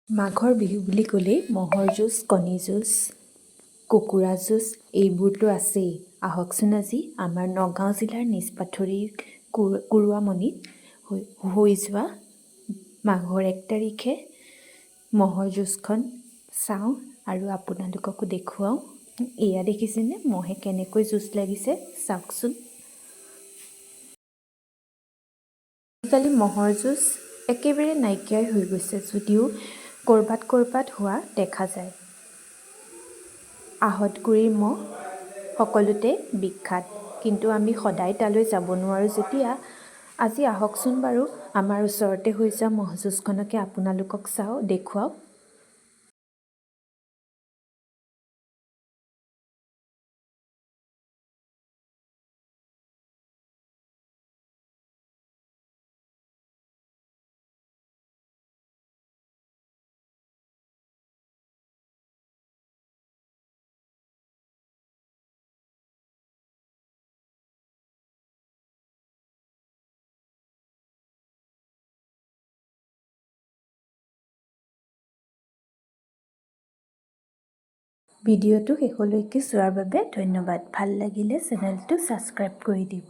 মাঘৰ বিহু বুলি ক'লেই ম'হৰ যুঁজ, কণী যুঁজ, কুকুৰা যুঁজ এইবোৰতো আছেই। আহকচোন আজি আমাৰ নগাঁও জিলাৰ নিজপাথৰীৰ কুৰুৱামণিত হৈ যোৱা মাঘৰ 1 তাৰিখে ম'হৰ যুঁজখন চাওঁ আৰু আপোনালোককো দেখুৱাওঁ। এয়া দেখিছেনে ম'হে কেনেকৈ যুঁজ লাগিছে, চাওকচোন। আজিকালি ম'হৰ যুঁজ একেবাৰে নাইকিয়াই হৈ গৈছে, যদিও ক'ৰবাত হোৱা দেখা যায়। আহঁতগুৰিৰ ম'হ সকলোতে বিখ্যাত, কিন্তু আমি সদায় তালৈ যাব নোৱাৰোঁ যেতিয়া। আজি আহকচোন বাৰু আমাৰ ওচৰতে হৈ যোৱা ম'হ যুঁজখনকে আপোনালোকক দেখুৱাওঁ। ভিডিঅ'টো শেষলৈকে চোৱাৰ বাবে ধন্যবাদ। ভাল লাগিলে চেনেলটো ছাবস্ক্ৰাইব কৰি দিব।